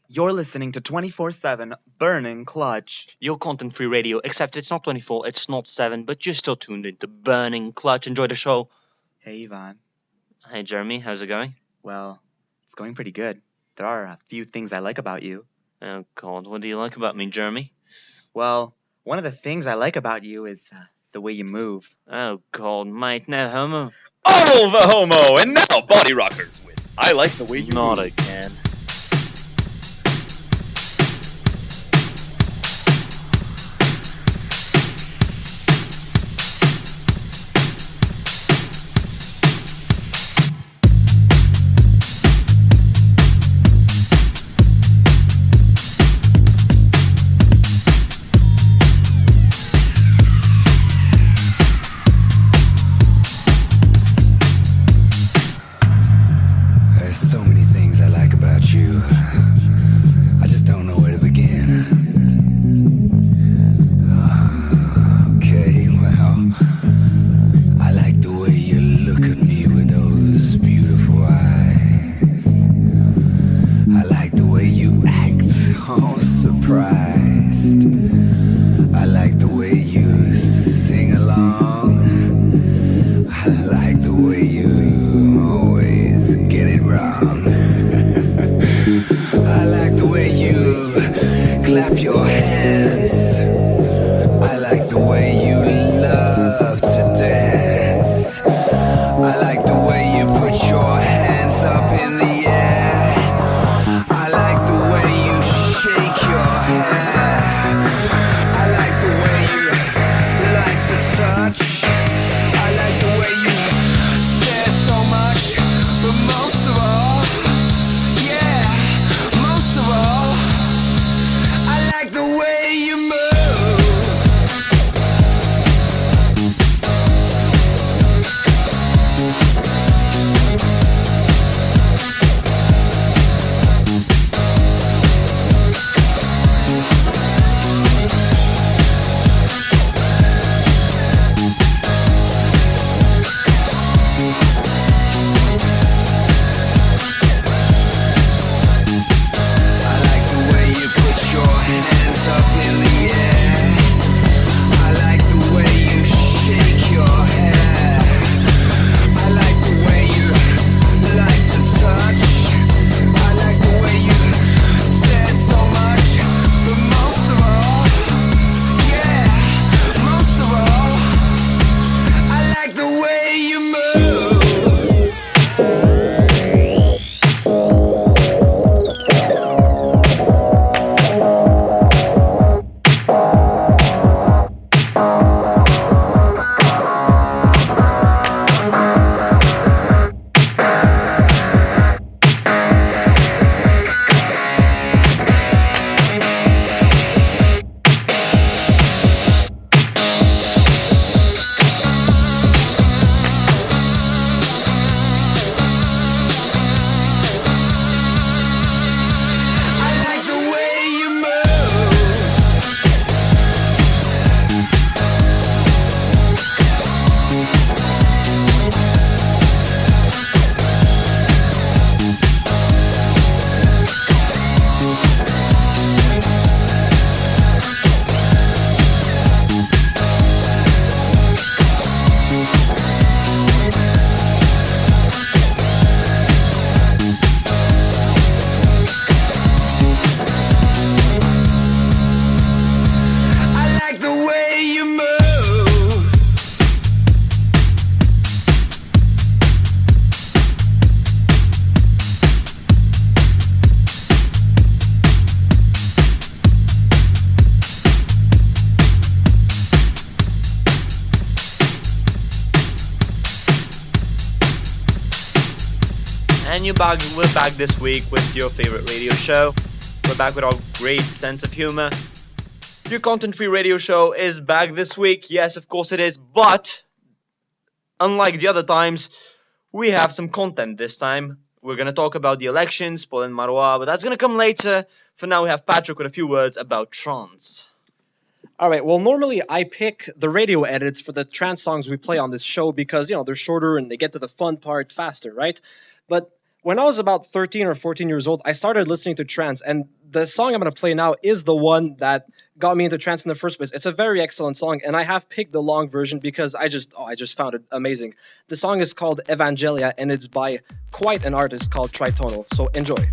You're listening to 24/7 Burning Clutch. Your content-free radio, except it's not 24, it's not 7, but you're still tuned into Burning Clutch. Enjoy the show. Hey, Ivan. Hey, Jeremy, how's it going? Well, it's going pretty good. There are a few things I like about you. Oh, God, what do you like about me, Jeremy? Well, one of the things I like about you is the way you move. Oh, God, mate, no homo. All the homo, and now Body Rockers with I Like the Way You Not Move. again. There's so many things I like about you. I just don't know where to begin. Okay, well, I like the way you look at me with those beautiful eyes. I like the way you act, all surprised. I like the way you sing along. I like the way you always get it wrong. I like the way you clap your hands. I like the way you love to dance. I like the way you put your hands up in the air. I like the way you shake your hair. I like the way you like to touch. I like the way you stare so much. But most of all, yeah, most of all, I like the way you move. I like the way you put your hands up in the air. I like the way you shake your hair. I like the way you like to touch. I like the way you stare so much. But most of all, yeah, most of all, I like the way you move. I like the way you move. I like the way you move. And we're back this week with your favorite radio show. We're back with our great sense of humor. Your content-free radio show is back this week. Yes, of course it is. But, unlike the other times, we have some content this time. We're going to talk about the elections, Paul and Marois, but that's going to come later. For now, we have Patrick with a few words about trance. All right. Well, normally I pick the radio edits for the trance songs we play on this show because, they're shorter and they get to the fun part faster, right? But When I was about 13 or 14 years old, I started listening to trance, and the song I'm going to play now is the one that got me into trance in the first place. It's a very excellent song, and I have picked the long version because I just found it amazing. The song is called Evangelia, and it's by quite an artist called Tritonal. So enjoy.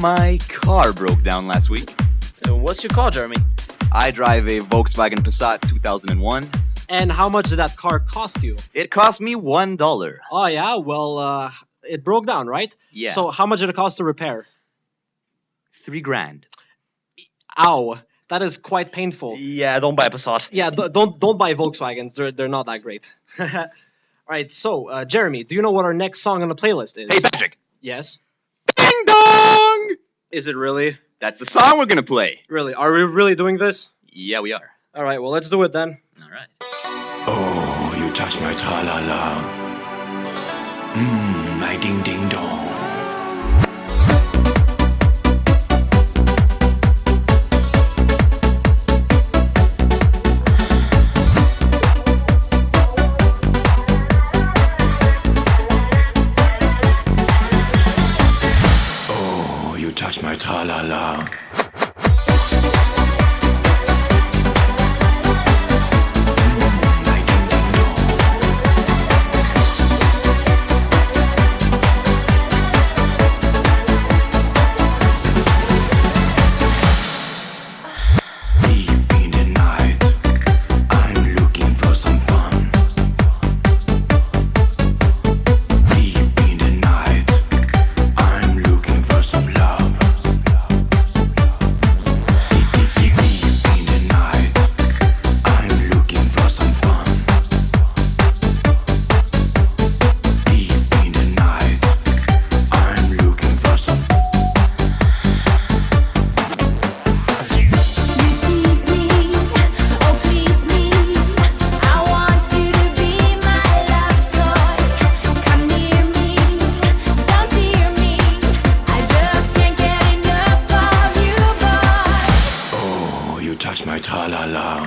My car broke down last week. What's your car, Jeremy? I drive a Volkswagen Passat 2001. And how much did that car cost you? It cost me $1. Oh yeah, well, it broke down, right? Yeah. So how much did it cost to repair? $3,000. Ow, that is quite painful. Yeah, don't buy a Passat. Yeah, don't buy Volkswagens. They're not that great. All right, so Jeremy, do you know what our next song on the playlist is? Hey, Patrick. Yes. Ding dong! Is it really? That's the song we're gonna play. Really? Are we really doing this? Yeah, we are. All right, well, let's do it then. All right. Oh, you touch my tra-la-la. My ding-ding-dong. Oh, you touch my tra-la-la. Touch my tra-la-la.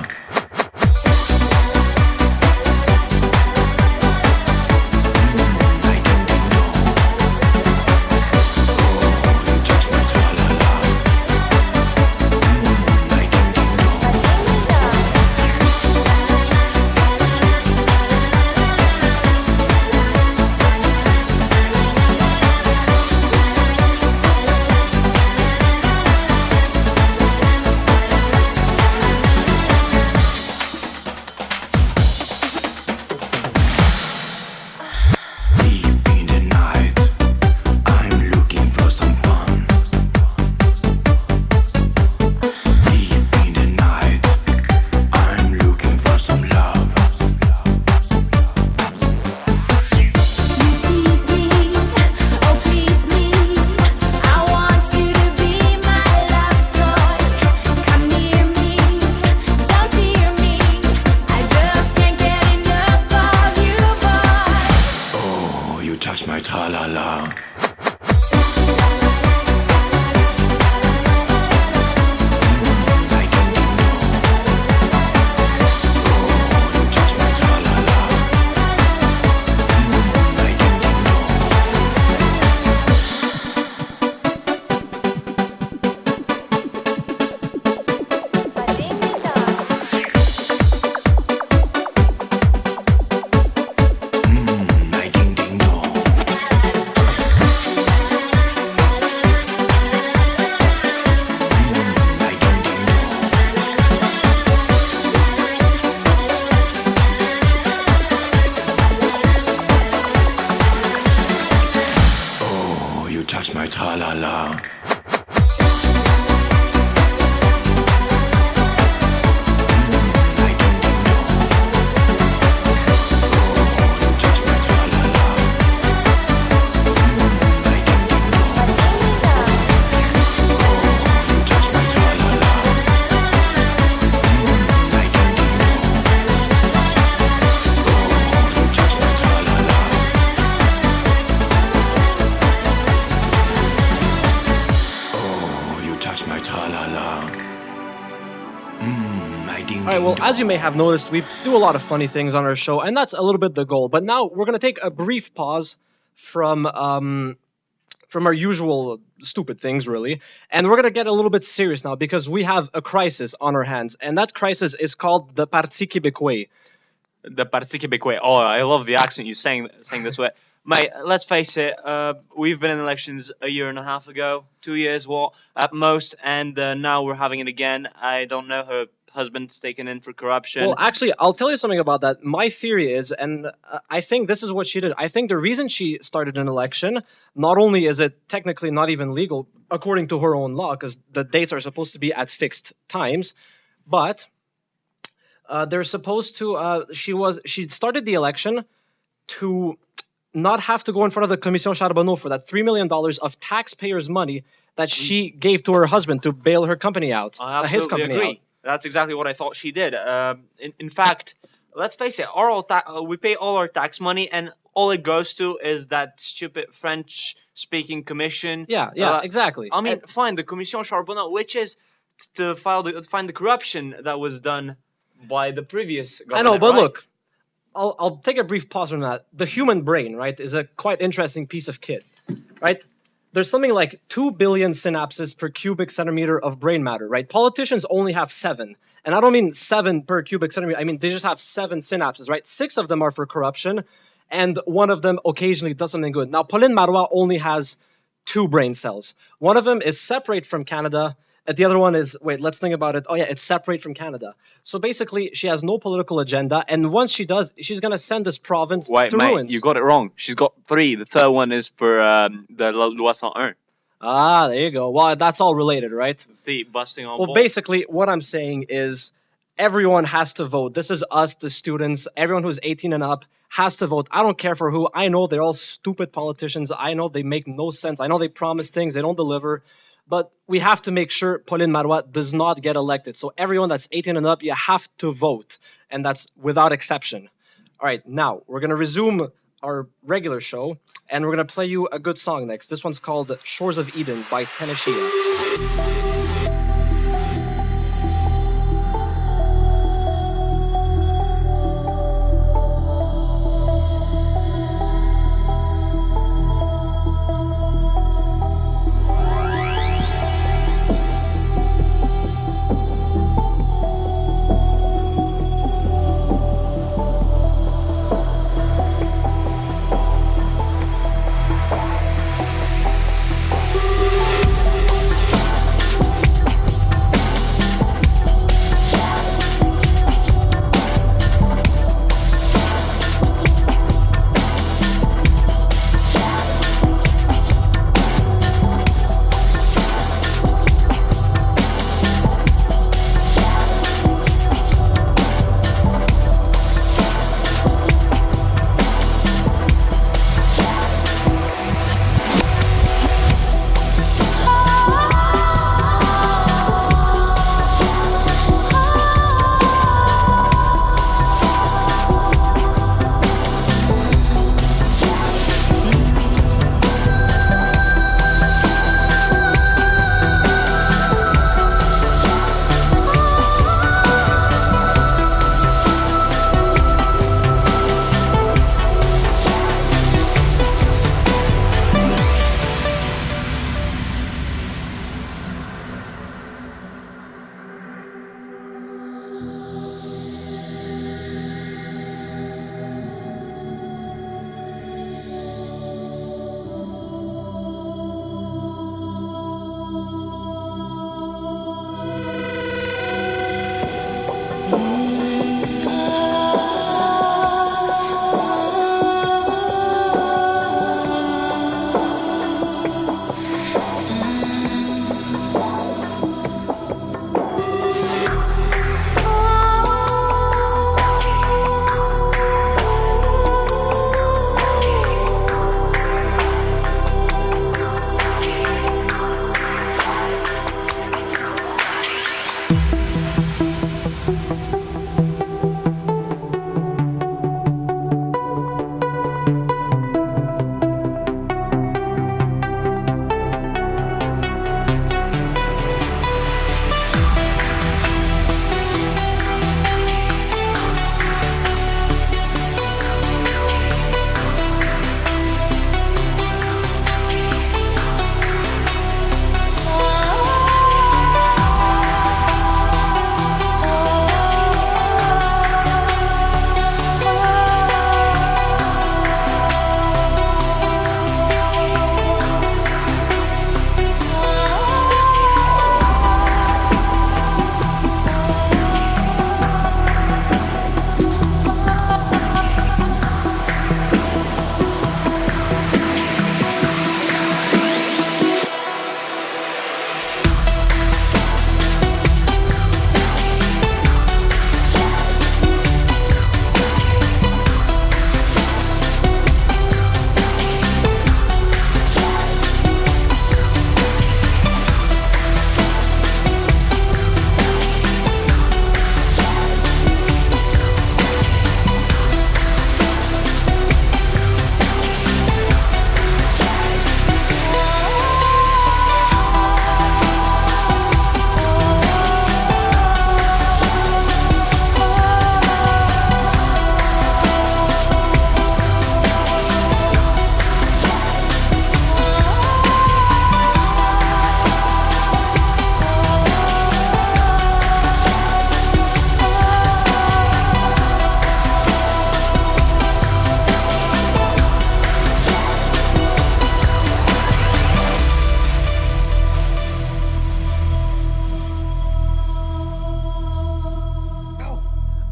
Touch my tra-la-la. Touch my tra-la-la. All right, well, as you may have noticed, we do a lot of funny things on our show, and that's a little bit the goal. But now we're going to take a brief pause from our usual stupid things, really, and we're going to get a little bit serious now because we have a crisis on our hands, and that crisis is called the Parti Québécois. the Parti Québécois. Oh, I love the accent you saying this way. Mate, let's face it. We've been in elections a year and a half ago, 2 years, what at most, and now we're having it again. I don't know. Her husband's taken in for corruption. Well, actually, I'll tell you something about that. My theory is, and I think this is what she did. I think the reason she started an election, not only is it technically not even legal according to her own law, because the dates are supposed to be at fixed times, but they're supposed to. She started the election to not have to go in front of the Commission Charbonneau for that $3 million of taxpayers' money that she gave to her husband to bail her company out, I his absolutely company agree. out. That's exactly what I thought she did. In fact, let's face it, we pay all our tax money, and all it goes to is that stupid French-speaking commission. Yeah, yeah, exactly. I mean, fine, the Commission Charbonneau, which is to find the corruption that was done by the previous I government. know, but right? look, I'll take a brief pause on that. The human brain, right, is a quite interesting piece of kit, right? There's something like 2 billion synapses per cubic centimeter of brain matter, right? Politicians only have 7. And I don't mean 7 per cubic centimeter. I mean, they just have 7 synapses, right? 6 of them are for corruption, and one of them occasionally does something good. Now, Pauline Marois only has 2 brain cells. One of them is separate from Canada, and the other one is, wait, let's think about it. Oh, yeah, it's separate from Canada. So basically, she has no political agenda, and once she does, she's going to send this province Wait, to mate, ruins. you got it wrong. She's got 3. The third one is for the Loi 101. Ah, there you go. Well, that's all related, right? See, busting on Well, balls. basically, what I'm saying is everyone has to vote. This is us, the students. Everyone who's 18 and up has to vote. I don't care for who. I know they're all stupid politicians. I know they make no sense. I know they promise things, they don't deliver. But we have to make sure Pauline Marois does not get elected. So everyone that's 18 and up, you have to vote. And that's without exception. All right, now we're going to resume our regular show, and we're going to play you a good song next. This one's called Shores of Eden by Tennessee.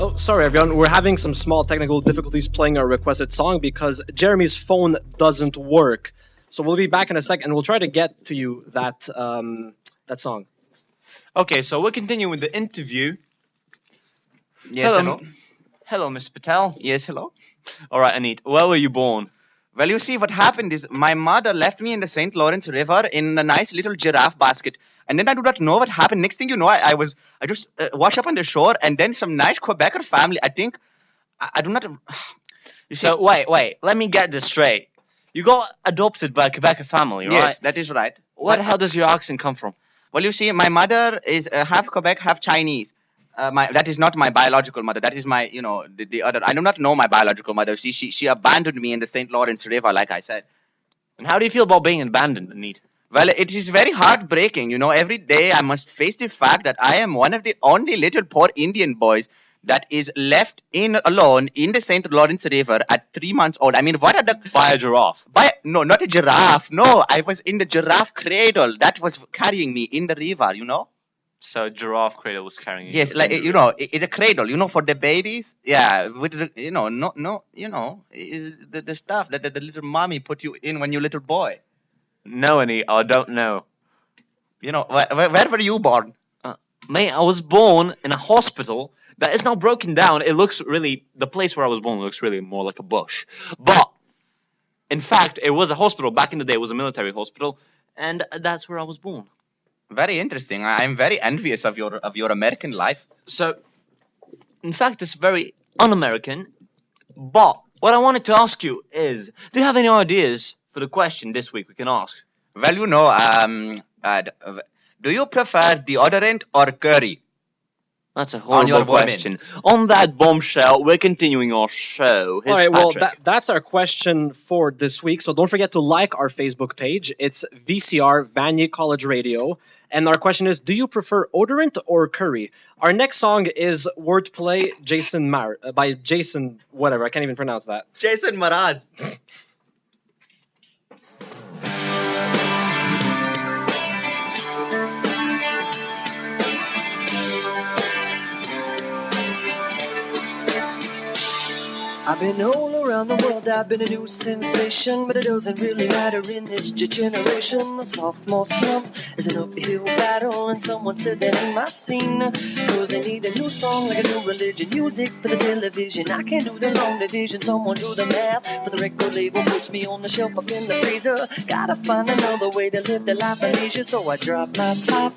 Oh, sorry, everyone. We're having some small technical difficulties playing our requested song because Jeremy's phone doesn't work. So we'll be back in a sec, and we'll try to get to you that song. Okay, so we'll continue with the interview. Yes, Hello, hello. hello, Mr. Patel. Yes, hello. All right, Anit. Where were you born? Well, you see, what happened is my mother left me in the St. Lawrence River in a nice little giraffe basket. And then I do not know what happened. Next thing you know, I just wash up on the shore, and then some nice Quebecer family. I think, I do not. You see, So wait. Let me get this straight. You got adopted by a Quebec family, right? yes, that is right. Where But, the hell does your accent come from? well, you see, my mother is half Quebec, half Chinese. That is not my biological mother. That is my, the other. I do not know my biological mother. See, she abandoned me in the St. Lawrence River, like I said. And how do you feel about being abandoned, Anit? Well, it is very heartbreaking. Every day I must face the fact that I am one of the only little poor Indian boys that is left in alone in the St. Lawrence River at 3 months old. I mean, what are the By a giraffe. no, not a giraffe. No, I was in the giraffe cradle that was carrying me in the river. So a giraffe cradle was carrying you. Yes, like in the river. it's a cradle. For the babies. Yeah, with the, no, is the stuff that the little mommy put you in when you're little boy. No, Anit, I don't know. Where were you born? Mate, I was born in a hospital that is now broken down. It looks really, the place where I was born looks really more like a bush. But, in fact, it was a hospital. Back in the day, it was a military hospital. And that's where I was born. Very interesting. I'm very envious of your American life. So, in fact, it's very un-American. But, what I wanted to ask you is, do you have any ideas for the question this week we can ask? Well, do you prefer deodorant or curry? That's a On your horrible woman. question. On that bombshell, we're continuing our show. Here's All right, well, Patrick. that's our question for this week. So don't forget to like our Facebook page. It's VCR, Vanier College Radio. And our question is, do you prefer odorant or curry? Our next song is Wordplay by Jason, whatever. I can't even pronounce that. Jason Mraz. I've been all around the world, I've been a new sensation, but it doesn't really matter in this generation. The sophomore slump is an uphill battle, and someone said that ain't my scene. Cause they need a new song like a new religion, music for the television. I can't do the long division, someone do the math. For the record label puts me on the shelf up in the freezer. Gotta find another way to live the life of leisure, so I drop my top.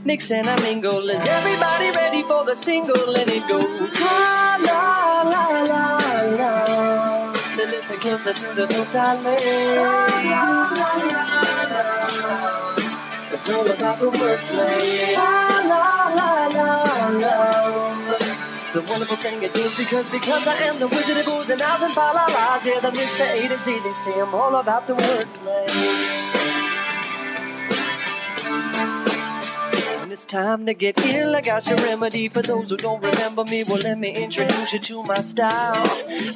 Mix and I mingle. Is everybody ready for the single? And it goes la la la la la. Then listen closer to the verse I lay. La la la la la. It's all about the wordplay. La la la la la. The wonderful thing it is because I am the wizard of oohs and ahs and fa la la's. Yeah, the Mr. A to Z. They say I'm all about the wordplay. When it's time to get ill, I got your remedy. For those who don't remember me, well, let me introduce you to my style.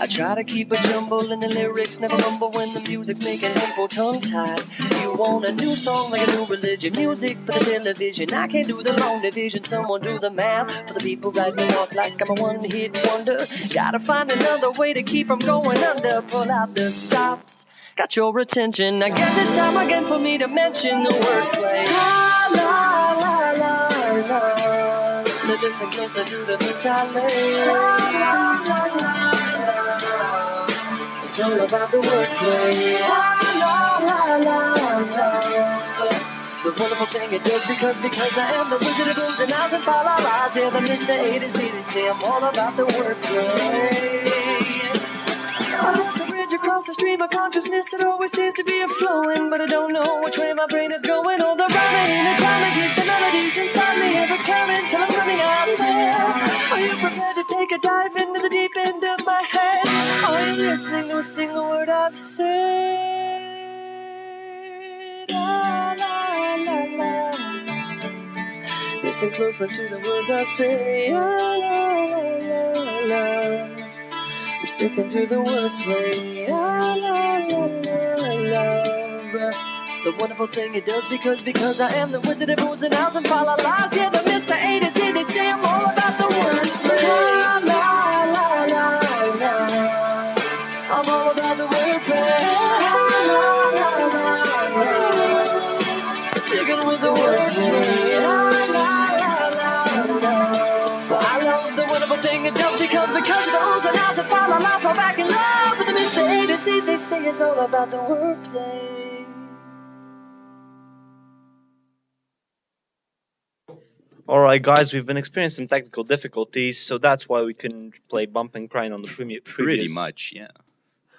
I try to keep a jumble in the lyrics, never mumble when the music's making people tongue-tied. You want a new song like a new religion, music for the television. I can't do the long division, someone do the math. For the people write me off like I'm a one-hit wonder. Gotta find another way to keep from going under. Pull out the stops, got your attention. I guess it's time again for me to mention the wordplay. La la la la la. Now listen closer to the verse I lay. La la la la la. It's all about the wordplay. La la la la la. The wonderful thing it does because I am the wizard of oohs and ahs and fa la la's. Yeah, the Mr. A to Z. They say I'm all about the wordplay. I love the bridge across the stream of consciousness. It always seems to be a flowing, but I don't know which way my brain is going. All the rhyming and time against the melodies inside me ever current till I'm running out there. Are you prepared to take a dive into the deep end of my head? Are you listening to a single word I've said? La la la la. Listen closely to the words I say. La la la la la. I'm sticking to the wordplay. La la la la. The wonderful thing it does because I am the wizard of oohs and ahs and fa la la's. Yeah, the Mr. A to Z. They say I'm all about the wordplay. La la sing it just because of the oohs and ahs and fa la la's all back in love with the Mr. A to Z. They say it's all about the wordplay. All right, guys, we've been experiencing some technical difficulties, so that's why we couldn't play Bump and Grind on the previous. Pretty much, yeah.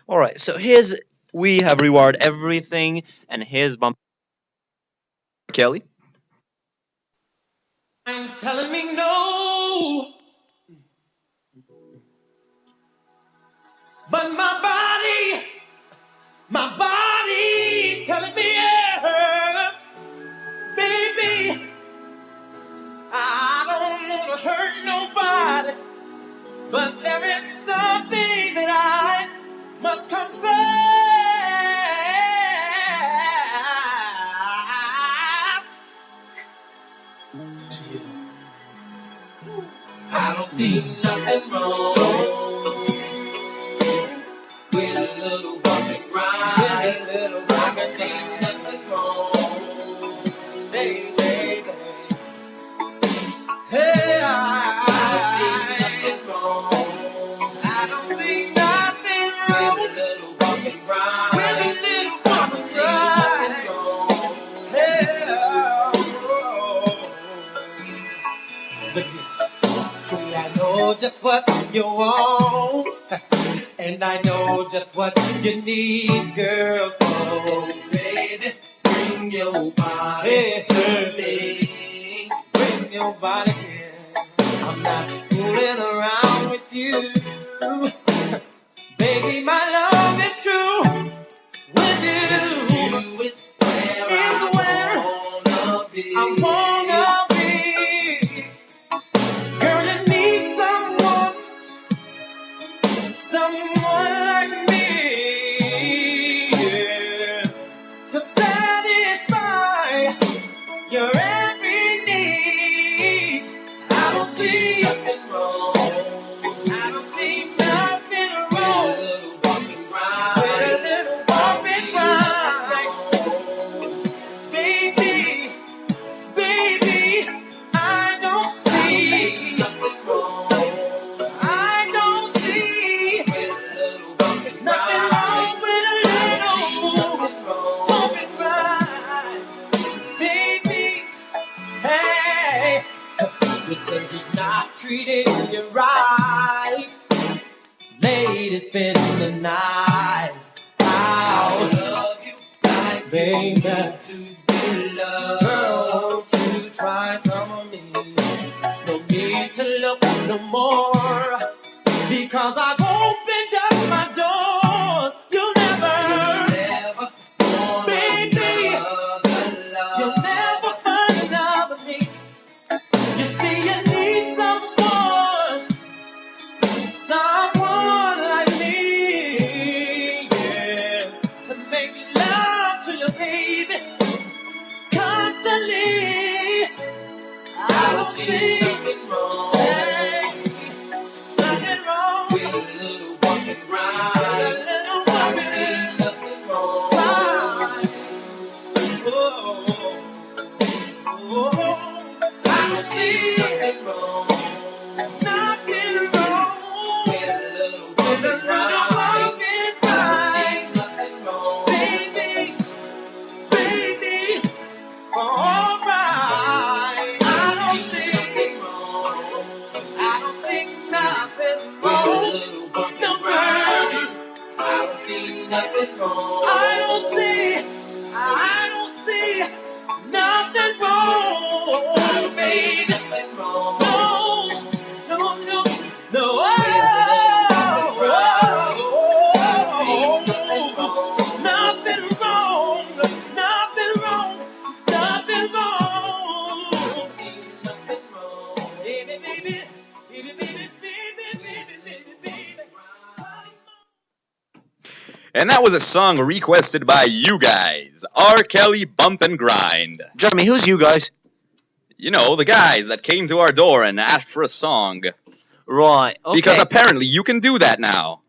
All right, so we have rewired everything, and here's Bump. Kelly? I'm telling me no, but my body's telling me yes. Baby, I don't want to hurt nobody, but there is something that I must confess to you. I don't see nothing wrong with a little bump and grind. I can see nothing wrong, baby. Hey, I don't see nothing wrong with a little bump and grind. Hey, look here. See, I know just what you want, and I know just what you need, girl. So, baby, bring your body to me. Bring your body here. I'm not fooling around with you. Baby, my love is true with you. Is where I wanna be. Girl, you need someone like me, yeah, to satisfy your every need. I don't see nothing wrong. I don't see nothing wrong with a little bump and grind. With a little bump and grind. Baby, I don't see nothing wrong. I don't see nothing wrong with a little bump and grind. Baby, hey, you say he's not treating you right. Lady, spend the night. I'll love you like baby to be loved. Girl, won't you try some of me? No need to look no more, because I've opened up my doors. You'll never baby, you'll never find another me. You see, you need someone like me, yeah, to make love to your baby constantly. I don't see nothing wrong, nothing wrong with a little bump and grind. With a little bump and nothing wrong. I don't see nothing wrong. Nothing wrong with a little bump and grind. Nothing wrong, baby, alright. I don't see nothing wrong. I don't see nothing wrong. With a little bump and grind. I don't see nothing wrong. I don't see nothing wrong, baby. Nothing wrong. No. Nothing wrong. Baby. And that was a song requested by you guys. R. Kelly, Bump and Grind. Jeremy, who's you guys? You know, the guys that came to our door and asked for a song. Right. Okay. Because apparently you can do that now.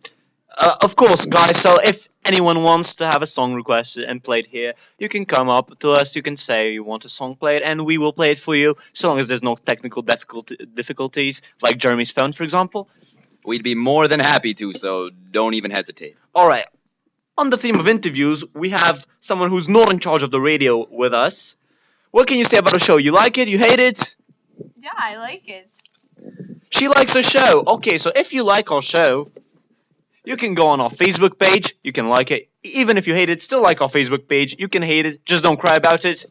Of course, guys. So if anyone wants to have a song requested and played here, you can come up to us. You can say you want a song played, and we will play it for you, so long as there's no technical difficulties, like Jeremy's phone, for example. We'd be more than happy to, so don't even hesitate. All right. On the theme of interviews, we have someone who's not in charge of the radio with us. What can you say about the show? You like it? You hate it? Yeah, I like it. She likes our show. Okay, so if you like our show, you can go on our Facebook page. You can like it. Even if you hate it, still like our Facebook page. You can hate it. Just don't cry about it.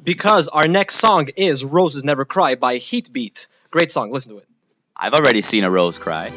Because our next song is Roses Never Cry by Heatbeat. Great song, listen to it. I've already seen a rose cry.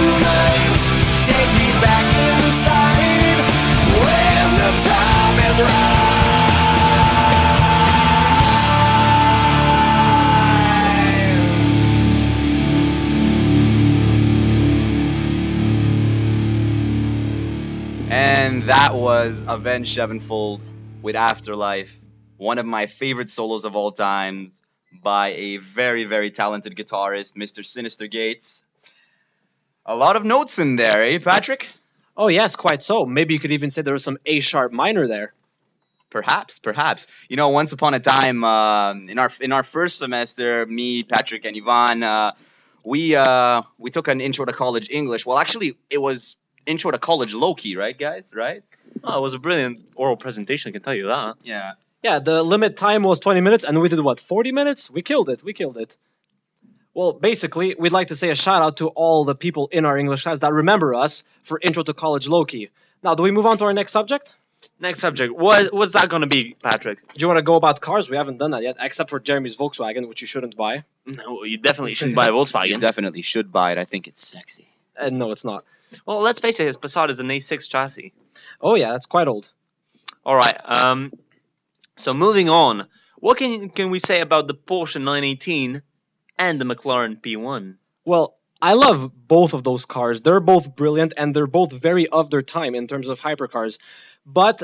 night. Take me back inside when the time is right. And that was Avenged Sevenfold with Afterlife, one of my favorite solos of all times by a very, very talented guitarist, Mr. Sinister Gates. A lot of notes in there, eh, Patrick? Oh yes, quite so. Maybe you could even say there was some A sharp minor there. Perhaps, perhaps. You know, once upon a time, in our first semester, me, Patrick, and Yvonne, we took an intro to college English. Well, actually, it was intro to college low-key, right, guys? Right? Oh, it was a brilliant oral presentation, I can tell you that. Yeah. Yeah, the limit time was 20 minutes, and we did what, 40 minutes? We killed it. We killed it. Well, basically, we'd like to say a shout out to all the people in our English class that remember us for Intro to College Loki. Now, do we move on to our next subject? Next subject. What's that going to be, Patrick? Do you want to go about cars? We haven't done that yet, except for Jeremy's Volkswagen, which you shouldn't buy. No, you definitely shouldn't buy a You Volkswagen. definitely should buy it. I think it's sexy. And no, it's not. Well, let's face it, his Passat is an A6 chassis. Oh, yeah, that's quite old. All right. So moving on, what can we say about the Porsche 918 and the McLaren P1? Well, I love both of those cars. They're both brilliant, and they're both very of their time in terms of hypercars. But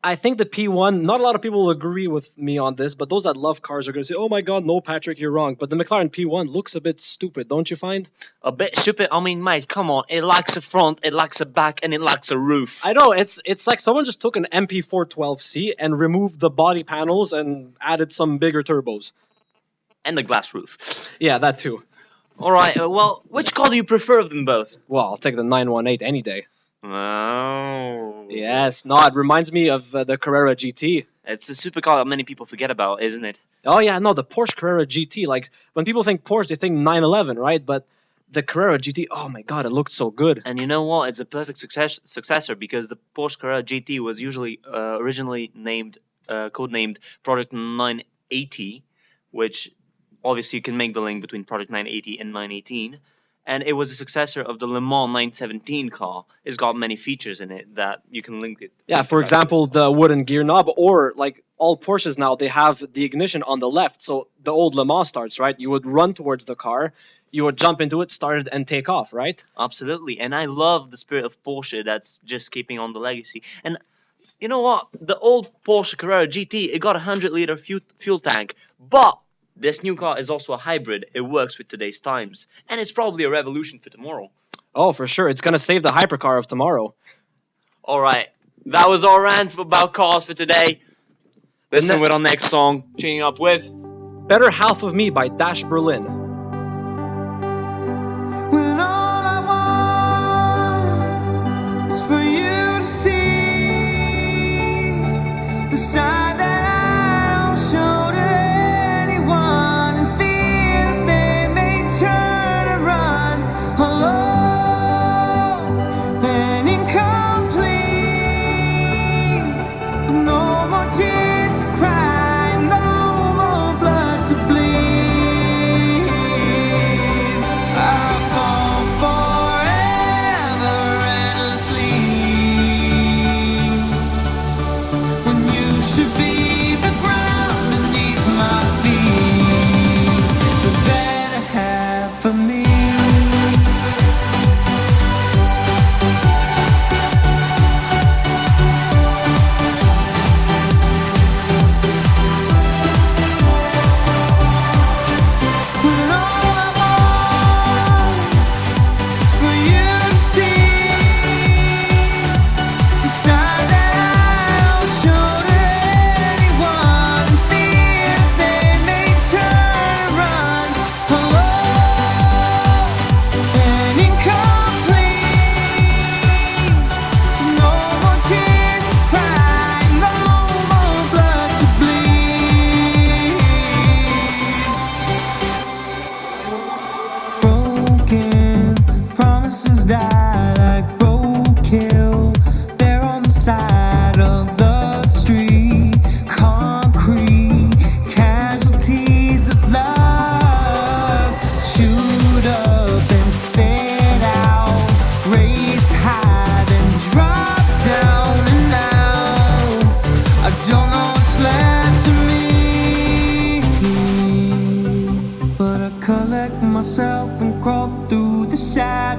I think the P1, not a lot of people will agree with me on this, but those that love cars are going to say, oh my god, no, Patrick, you're wrong. But the McLaren P1 looks a bit stupid, don't you find? A bit stupid. I mean, mate, come on. It lacks a front, it lacks a back, and it lacks a roof. I know, it's like someone just took an MP412C and removed the body panels and added some bigger turbos. And the glass roof. Yeah, that too. All right. Well, which car do you prefer of them both? Well, I'll take the 918 any day. Oh. Yes, no, it reminds me of the Carrera GT. It's a supercar that many people forget about, isn't it? Oh yeah, no, the Porsche Carrera GT. Like when people think Porsche, they think 911, right? But the Carrera GT, oh my god, it looked so good. And you know what? It's a perfect successor because the Porsche Carrera GT was usually originally codenamed Project 980, which obviously you can make the link between Project 980 and 918. And it was a successor of the Le Mans 917 car. It's got many features in it that you can link it. Yeah, for example, the wooden gear knob, or like all Porsches now, they have the ignition on the left. So the old Le Mans starts, right? You would run towards the car, you would jump into it, start it, and take off, right? Absolutely. And I love the spirit of Porsche that's just keeping on the legacy. And you know what? The old Porsche Carrera GT, it got a 100-liter fuel tank. But this new car is also a hybrid. It works with today's times. And it's probably a revolution for tomorrow. Oh, for sure. It's going to save the hypercar of tomorrow. All right. That was our rant about cars for today. Listen with our next song, tuning up with Better Half of Me by Dash Berlin. When all I want is for you to see the side that I don't show to anyone, and fear that they may turn and run alone and incomplete. No more tears to cry, no more blood to bleed. I fall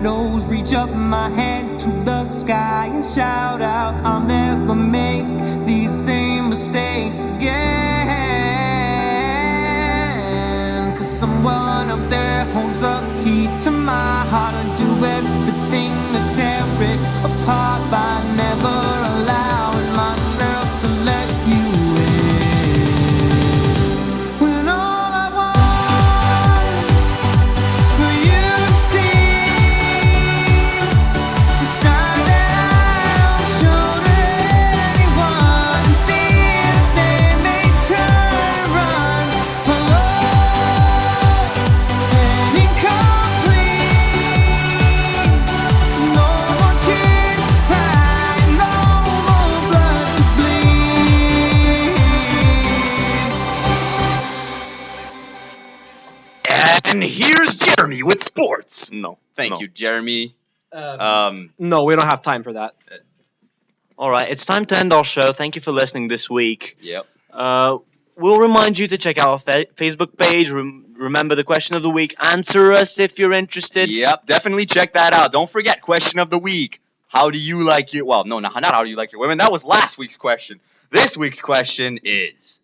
shadows, reach up my hand to the sky and shout out, I'll never make these same mistakes again. Cause someone out there holds the key to my heart, and do everything to tear it apart by never allowing myself to let you in. When all I want is for you to see the sign that I'll show to anyone, fear they may turn and run. Alone and incomplete, no more tears to cry, no more blood to bleed. And here's Jeremy with sports. No. Thank no. you, Jeremy. No, we don't have time for that. All right, it's time to end our show. Thank you for listening this week. Yep. We'll remind you to check out our Facebook page. Remember the question of the week. Answer us if you're interested. Yep, definitely check that out. Don't forget, question of the week. How do you like your... Well, no, not how do you like your women. That was last week's question. This week's question is,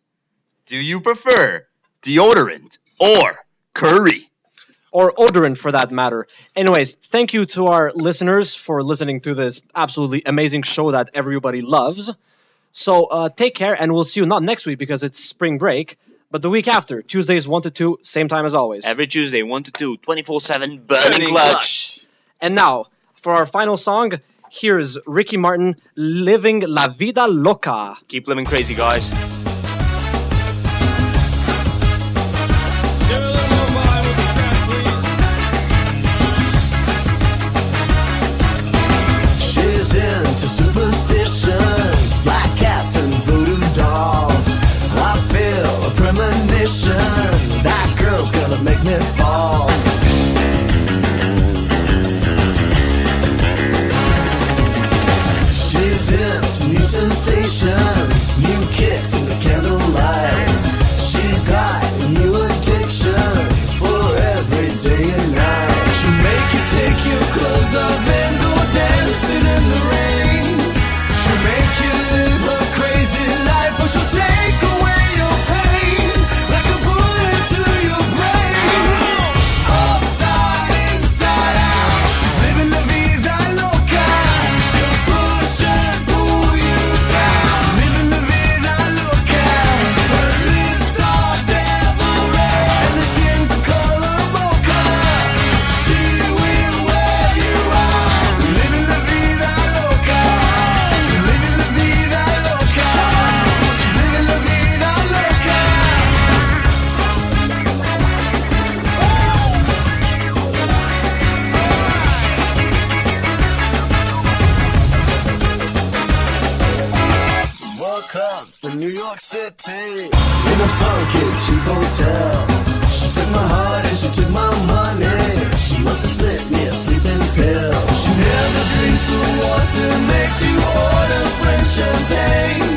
do you prefer deodorant or curry? Or odorant for that matter. Anyways, thank you to our listeners for listening to this absolutely amazing show that everybody loves. So take care, and we'll see you not next week because it's spring break, but the week after, Tuesdays 1 to 2, same time as always. Every Tuesday, 1 to 2, 24/7, burning clutch. And now, for our final song, here's Ricky Martin, Living La Vida Loca. Keep living crazy, guys. She's into superstitions, black cats and voodoo dolls. I feel a premonition, that girl's gonna make me fall. She's into new sensations, new kicks in the candlelight. She's got new addictions for every day and night. She'll make you take your clothes off and go dancing in the rain. She'll make you live a crazy life, or she'll take away your pain like a bullet to your brain. Upside, inside out, she's living la vida loca. She'll push and pull you down, living la vida loca. Her lips are devil red and her skin's the color mocha. She will wear you out, living la vida loca. Living la vida loca. She's living la vida loca. Woke up in New York City in a funky cheap hotel. She took my heart and she took my money. She must have slipped me a sleeping pill. She never drinks the water, makes you order French champagne.